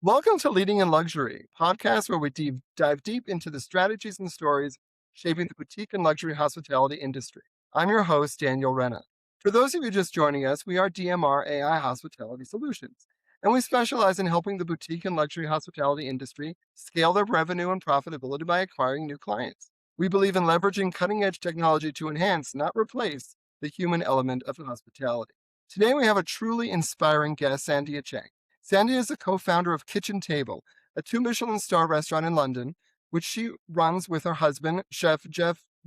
Welcome to Leading in Luxury, podcast where we dive deep into the strategies and stories shaping the boutique and luxury hospitality industry. I'm your host, Daniel Renna. For those of you just joining us, we are DMR AI Hospitality Solutions, and we specialize in helping the boutique and luxury hospitality industry scale their revenue and profitability by acquiring new clients. We believe in leveraging cutting-edge technology to enhance, not replace, the human element of hospitality. Today, we have a truly inspiring guest, Sandia Chang. Sandia is the co-founder of Kitchen Table, a 2 Michelin star restaurant in London, which she runs with her husband, Chef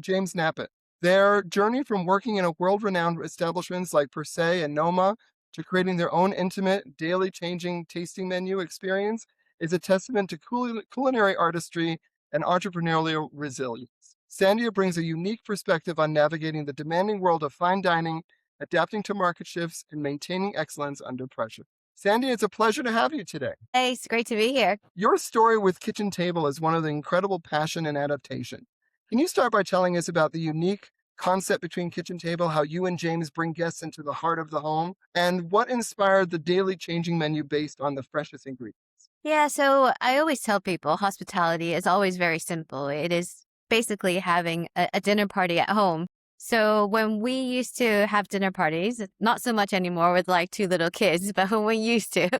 James Knappett. Their journey from working in a world-renowned establishments like Per Se and Noma to creating their own intimate, daily changing tasting menu experience is a testament to culinary artistry and entrepreneurial resilience. Sandia brings a unique perspective on navigating the demanding world of fine dining, adapting to market shifts, and maintaining excellence under pressure. Sandy, it's a pleasure to have you today. Hey, it's great to be here. Your story with Kitchen Table is one of the incredible passion and adaptation. Can you start by telling us about the unique concept between Kitchen Table, how you and James bring guests into the heart of the home, and what inspired the daily changing menu based on the freshest ingredients? Yeah, so I always tell people hospitality is always very simple. It is basically having a dinner party at home. So when we used to have dinner parties, not so much anymore with like 2 little kids, but when we used to,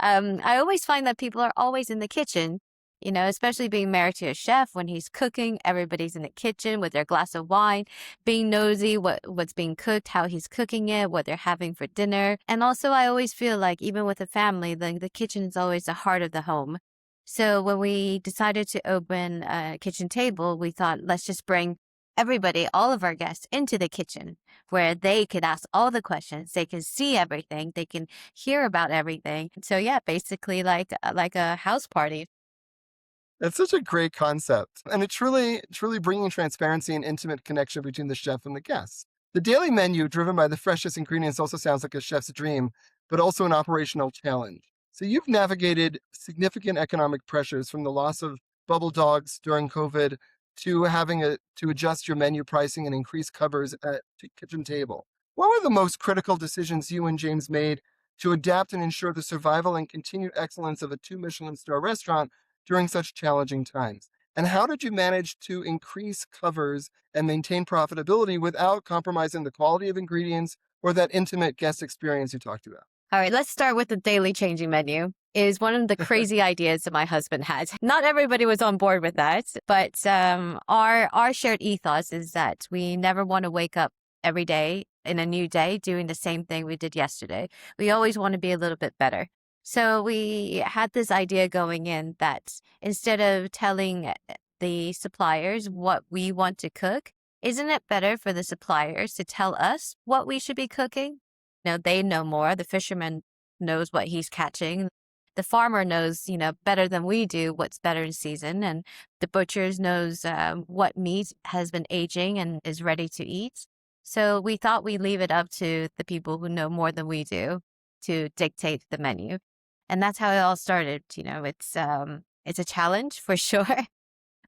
I always find that people are always in the kitchen, especially being married to a chef when he's cooking, everybody's in the kitchen with their glass of wine, being nosy what's being cooked, how he's cooking it, what they're having for dinner. And also I always feel like even with a family, the kitchen is always the heart of the home. So when we decided to open a kitchen table, we thought, let's just bring everybody, all of our guests into the kitchen where they could ask all the questions. They can see everything. They can hear about everything. So yeah, basically like a house party. That's such a great concept, and it's truly bringing transparency and intimate connection between the chef and the guests. The daily menu, driven by the freshest ingredients, also sounds like a chef's dream, but also an operational challenge. So you've navigated significant economic pressures from the loss of bubble dogs during COVID to having to adjust your menu pricing and increase covers at Kitchen Table. What were the most critical decisions you and James made to adapt and ensure the survival and continued excellence of a 2 Michelin star restaurant during such challenging times? And how did you manage to increase covers and maintain profitability without compromising the quality of ingredients or that intimate guest experience you talked about? All right, let's start with the daily changing menu. It is one of the crazy ideas that my husband had. Not everybody was on board with that, but our shared ethos is that we never want to wake up every day in a new day doing the same thing we did yesterday. We always want to be a little bit better. So we had this idea going in that instead of telling the suppliers what we want to cook, isn't it better for the suppliers to tell us what we should be cooking? They know more. The fisherman knows what he's catching. The farmer knows, better than we do what's better in season. And the butchers knows what meat has been aging and is ready to eat. So we thought we'd leave it up to the people who know more than we do to dictate the menu. And that's how it all started. It's a challenge for sure,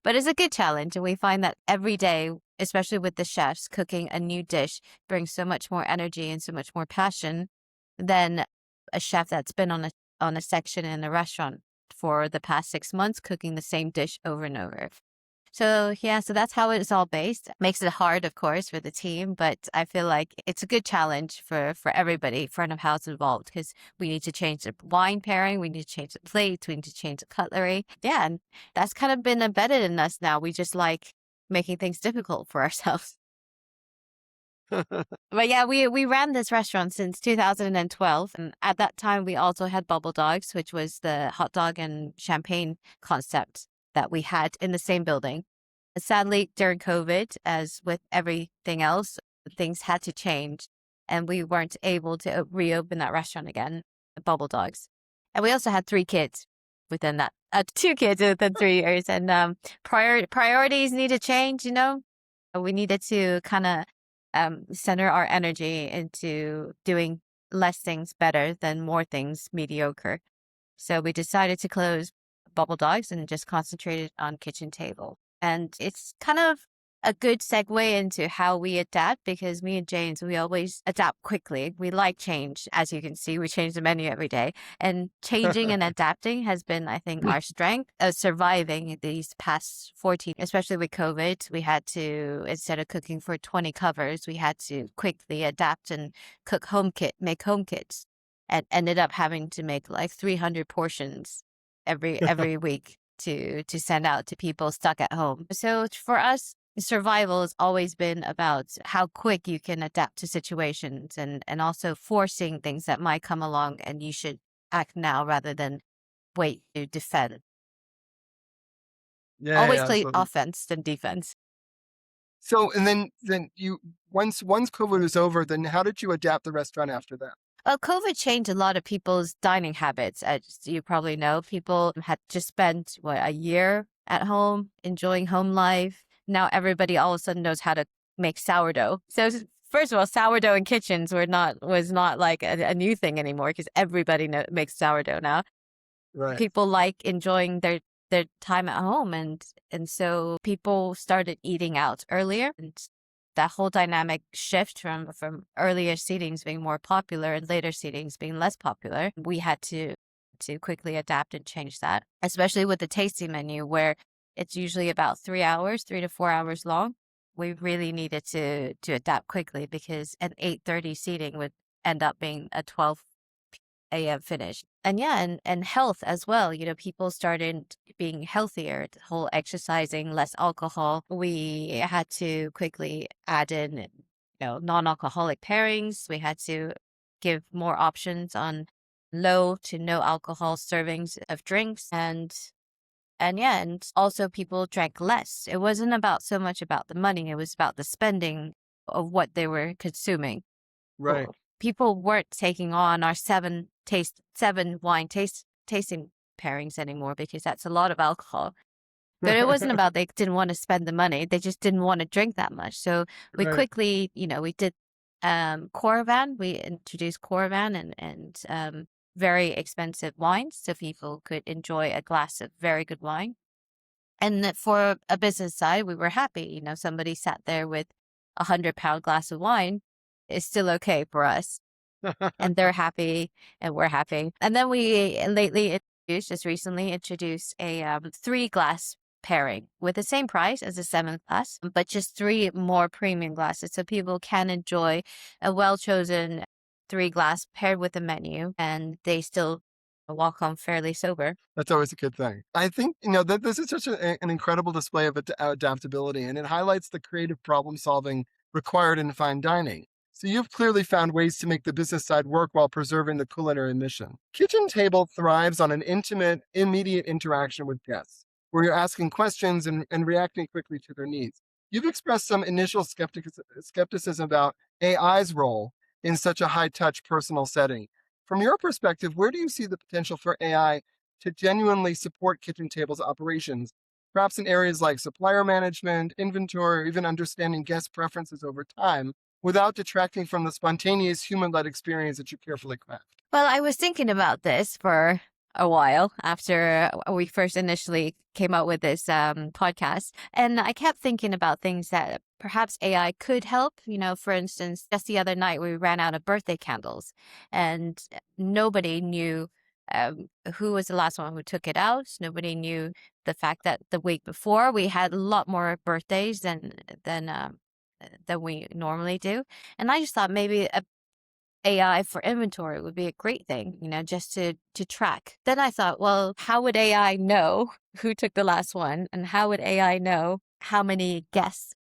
but it's a good challenge. And we find that every day, especially with the chefs, cooking a new dish brings so much more energy and so much more passion than a chef that's been on a section in a restaurant for the past 6 months cooking the same dish over and over. So yeah, so that's how it's all based. Makes it hard, of course, for the team, but I feel like it's a good challenge for everybody, front of house involved, because we need to change the wine pairing, we need to change the plates, we need to change the cutlery. Yeah, and that's kind of been embedded in us now. We just like making things difficult for ourselves. But yeah, we ran this restaurant since 2012. And at that time, we also had Bubble Dogs, which was the hot dog and champagne concept that we had in the same building. Sadly, during COVID, as with everything else, things had to change. And we weren't able to reopen that restaurant again, Bubble Dogs. And we also had 3 kids within that, 2 kids within 3 years. And priorities need to change, We needed to kind of center our energy into doing less things better than more things mediocre. So we decided to close Bubble Dogs and just concentrated on Kitchen Table. And it's kind of a good segue into how we adapt, because me and James, we always adapt quickly. We like change. As you can see, we change the menu every day. And changing and adapting has been, I think, our strength of surviving these past 14, especially with COVID. We had to, instead of cooking for 20 covers, we had to quickly adapt and make home kits, and ended up having to make like 300 portions every week to send out to people stuck at home. So for us, survival has always been about how quick you can adapt to situations, and also foreseeing things that might come along, and you should act now rather than wait to defend. Yeah, Always yeah, play absolutely. offense than defense. So, and then you once COVID was over, then how did you adapt the restaurant after that? Well, COVID changed a lot of people's dining habits. As you probably know, people had just spent a year at home enjoying home life. Now everybody all of a sudden knows how to make sourdough. So first of all, sourdough in kitchens was not like a new thing anymore, because everybody makes sourdough now. Right. People like enjoying their time at home, and so people started eating out earlier, and that whole dynamic shift from earlier seatings being more popular and later seatings being less popular, we had to quickly adapt and change that, especially with the tasting menu, where it's usually about 3 hours, 3 to 4 hours long. We really needed to adapt quickly, because an 8:30 seating would end up being a 12 a.m. finish. And yeah, and health as well. People started being healthier, the whole exercising, less alcohol. We had to quickly add in, non-alcoholic pairings. We had to give more options on low to no alcohol servings of drinks. And yeah, and also people drank less. It wasn't about so much about the money, it was about the spending of what they were consuming. Right. People weren't taking on our seven wine tasting pairings anymore, because that's a lot of alcohol. But it wasn't about they didn't want to spend the money; they just didn't want to drink that much. So we Right. quickly, we did Coravan. We introduced Coravan and very expensive wines, so people could enjoy a glass of very good wine. And that for a business side, we were happy. Somebody sat there with £100 glass of wine is still okay for us, and they're happy, and we're happy. And then we just recently introduced a 3 glass pairing with the same price as a 7 glass, but just 3 more premium glasses, so people can enjoy a well-chosen 3 glass paired with a menu, and they still walk home fairly sober. That's always a good thing. I think, that this is such an incredible display of adaptability, and it highlights the creative problem solving required in fine dining. So you've clearly found ways to make the business side work while preserving the culinary mission. Kitchen Table thrives on an intimate, immediate interaction with guests, where you're asking questions and reacting quickly to their needs. You've expressed some initial skepticism about AI's role in such a high-touch personal setting. From your perspective, where do you see the potential for AI to genuinely support Kitchen Table's operations, perhaps in areas like supplier management, inventory, or even understanding guest preferences over time, without detracting from the spontaneous human-led experience that you carefully craft? Well, I was thinking about this for a while after we first initially came out with this podcast. And I kept thinking about things that perhaps AI could help. For instance, just the other night, we ran out of birthday candles, and nobody knew who was the last one who took it out. Nobody knew the fact that the week before we had a lot more birthdays than we normally do. And I just thought maybe a AI for inventory would be a great thing, just to track. Then I thought, well, how would AI know who took the last one? And how would AI know how many guests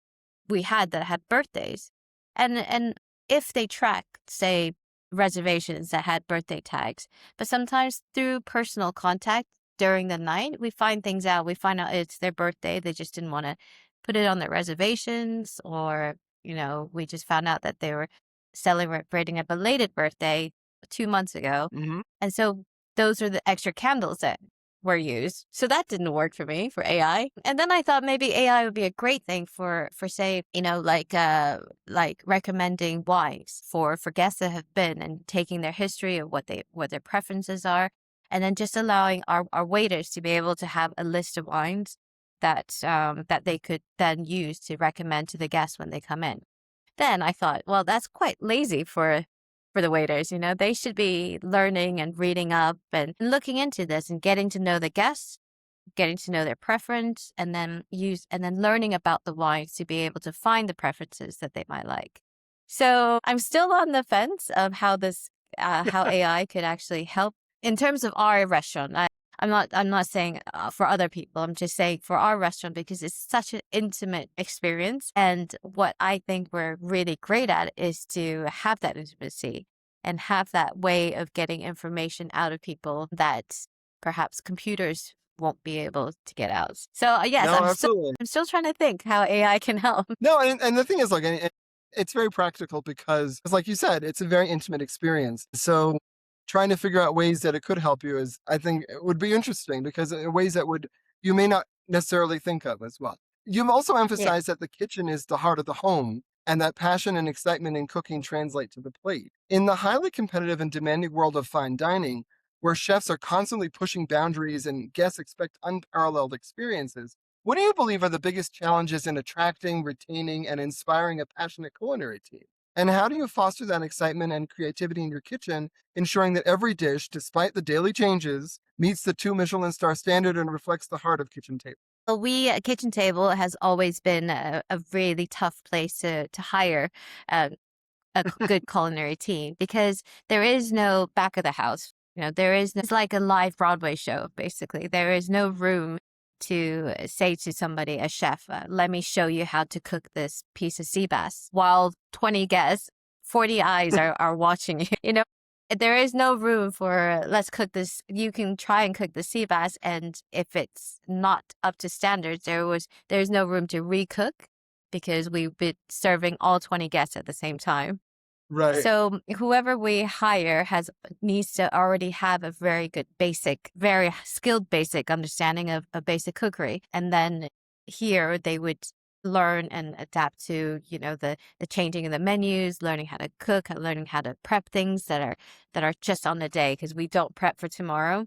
we had that had birthdays? And if they track, say, reservations that had birthday tags, but sometimes through personal contact during the night, we find things out. We find out it's their birthday. They just didn't want to put it on their reservations, or, we just found out that they were celebrating a belated birthday 2 months ago. Mm-hmm. And so those are the extra candles that were used. So that didn't work for me for AI. And then I thought maybe AI would be a great thing for say, like recommending wines for guests that have been, and taking their history of what their preferences are. And then just allowing our waiters to be able to have a list of wines that they could then use to recommend to the guests when they come in. Then I thought, well, that's quite lazy for the waiters. They should be learning and reading up and looking into this and getting to know the guests, getting to know their preference, and then learning about the wines to be able to find the preferences that they might like. So I'm still on the fence of how AI could actually help in terms of our restaurant. I'm not saying for other people. I'm just saying for our restaurant, because it's such an intimate experience. And what I think we're really great at is to have that intimacy and have that way of getting information out of people that perhaps computers won't be able to get out. So yes, No, absolutely. I'm still trying to think how AI can help. No, and the thing is, like, it's very practical because, like you said, it's a very intimate experience. So trying to figure out ways that it could help you is, I think, it would be interesting because in ways that you may not necessarily think of as well. You've also Yeah. emphasized that the kitchen is the heart of the home and that passion and excitement in cooking translate to the plate. In the highly competitive and demanding world of fine dining, where chefs are constantly pushing boundaries and guests expect unparalleled experiences, what do you believe are the biggest challenges in attracting, retaining, and inspiring a passionate culinary team? And how do you foster that excitement and creativity in your kitchen, ensuring that every dish, despite the daily changes, meets the 2 Michelin star standard and reflects the heart of Kitchen Table? Well, we at Kitchen Table has always been a really tough place to hire uh, good culinary team, because there is no back of the house. It's like a live Broadway show, basically. There is no room to say to somebody, a chef, let me show you how to cook this piece of sea bass, while 20 guests, 40 eyes are watching you. There is no room for, let's cook this. You can try and cook the sea bass, and if it's not up to standards, there's no room to recook, because we've been serving all 20 guests at the same time. Right, So whoever we hire needs to already have a very good very skilled basic understanding of basic cookery. And then here they would learn and adapt to, the changing of the menus, learning how to cook, learning how to prep things that are just on the day, because we don't prep for tomorrow.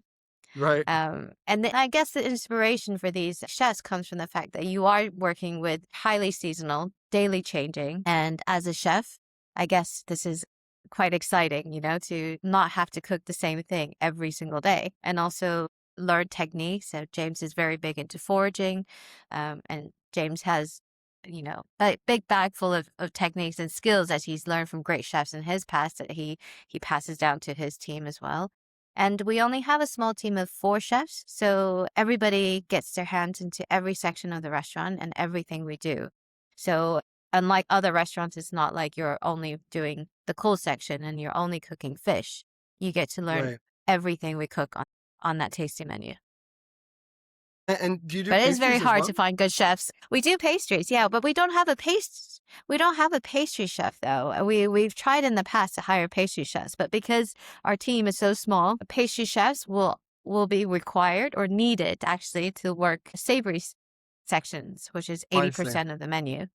right. And then I guess the inspiration for these chefs comes from the fact that you are working with highly seasonal, daily changing. And as a chef, I guess this is quite exciting, to not have to cook the same thing every single day, and also learn techniques. So James is very big into foraging, and James has, a big bag full of techniques and skills that he's learned from great chefs in his past that he passes down to his team as well. And we only have a small team of 4 chefs, so everybody gets their hands into every section of the restaurant and everything we do. So unlike other restaurants, it's not like you're only doing the cold section and you're only cooking fish. You get to learn Right. everything we cook on that tasty menu. And do you do But it is very pastries as hard well? to find good chefs. We do pastries, yeah, but we don't have a pastry chef though. We've tried in the past to hire pastry chefs, but because our team is so small, pastry chefs will be required or needed actually to work savory sections, which is I see. 80% of the menu.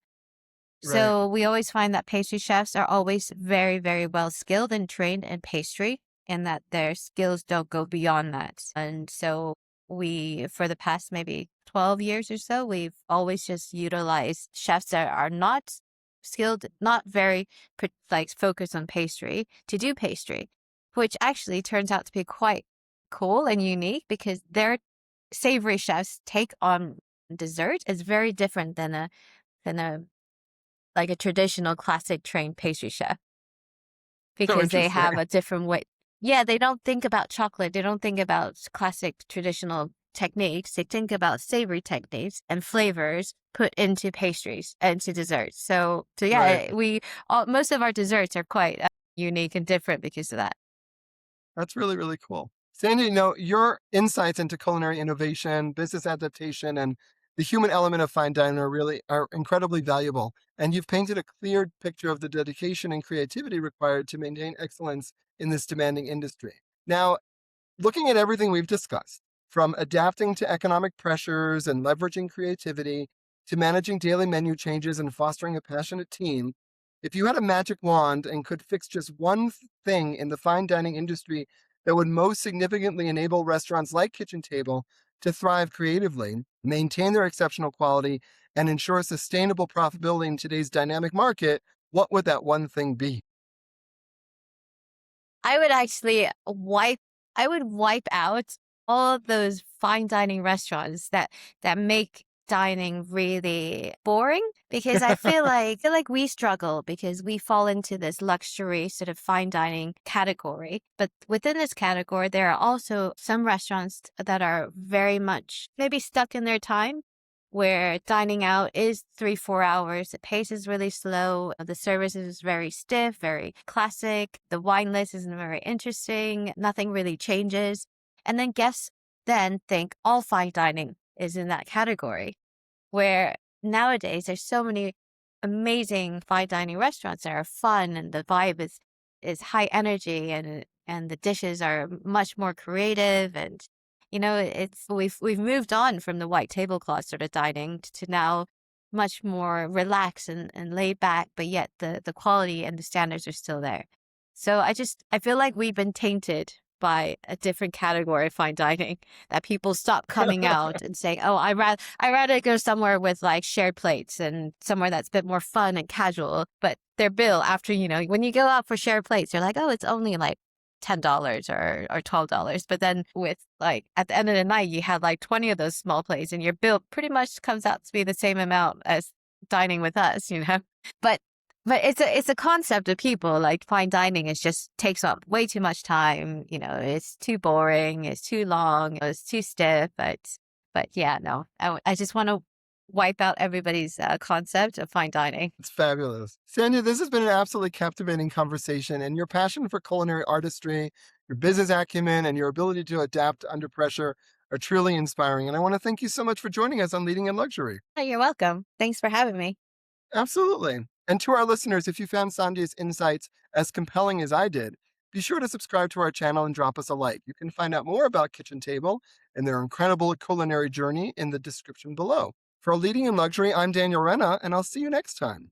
Right, So we always find that pastry chefs are always very, very well skilled and trained in pastry, and that their skills don't go beyond that. And so for the past maybe 12 years or so, we've always just utilized chefs that are not skilled, not very focused on pastry, to do pastry, which actually turns out to be quite cool and unique, because their savory chefs take on dessert is very different than a like a traditional classic trained pastry chef, so because they interesting. have a different way. Yeah, they don't think about chocolate. They don't think about classic traditional techniques. They think about savory techniques and flavors put into pastries and to desserts. So Right. yeah, most of our desserts are quite unique and different because of that. That's really, really cool. Sandy, your insights into culinary innovation, business adaptation, and the human element of fine dining are incredibly valuable. And you've painted a clear picture of the dedication and creativity required to maintain excellence in this demanding industry. Now, looking at everything we've discussed, from adapting to economic pressures and leveraging creativity to managing daily menu changes and fostering a passionate team, if you had a magic wand and could fix just one thing in the fine dining industry that would most significantly enable restaurants like Kitchen Table to thrive creatively, maintain their exceptional quality, and ensure sustainable profitability in today's dynamic market, what would that one thing be? I would actually wipe out all of those fine dining restaurants that make dining really boring, because I feel like we struggle because we fall into this luxury sort of fine dining category. But within this category, there are also some restaurants that are very much maybe stuck in their time, where dining out is 3, 4 hours. The pace is really slow. The service is very stiff, very classic. The wine list isn't very interesting. Nothing really changes. And then guests then think all fine dining is in that category, where nowadays there's so many amazing fine dining restaurants that are fun, and the vibe is high energy, and the dishes are much more creative. And it's we've moved on from the white tablecloth sort of dining to now much more relaxed and laid back, but yet the quality and the standards are still there. So I feel like we've been tainted by a different category of fine dining, that people stop coming out and saying, "Oh, I rather go somewhere with like shared plates and somewhere that's a bit more fun and casual." But their bill after, when you go out for shared plates, you're like, "Oh, it's only like $10 or $12." But then with like at the end of the night, you had like 20 of those small plates, and your bill pretty much comes out to be the same amount as dining with us. But it's a concept of people like fine dining is just takes up way too much time. It's too boring, it's too long, it's too stiff. But yeah, no, I just want to wipe out everybody's concept of fine dining. It's fabulous. Sandia, this has been an absolutely captivating conversation, and your passion for culinary artistry, your business acumen, and your ability to adapt under pressure are truly inspiring. And I want to thank you so much for joining us on Leading in Luxury. You're welcome. Thanks for having me. Absolutely. And to our listeners, if you found Sandia's insights as compelling as I did, be sure to subscribe to our channel and drop us a like. You can find out more about Kitchen Table and their incredible culinary journey in the description below. For Leading in Luxury, I'm Daniel Renna, and I'll see you next time.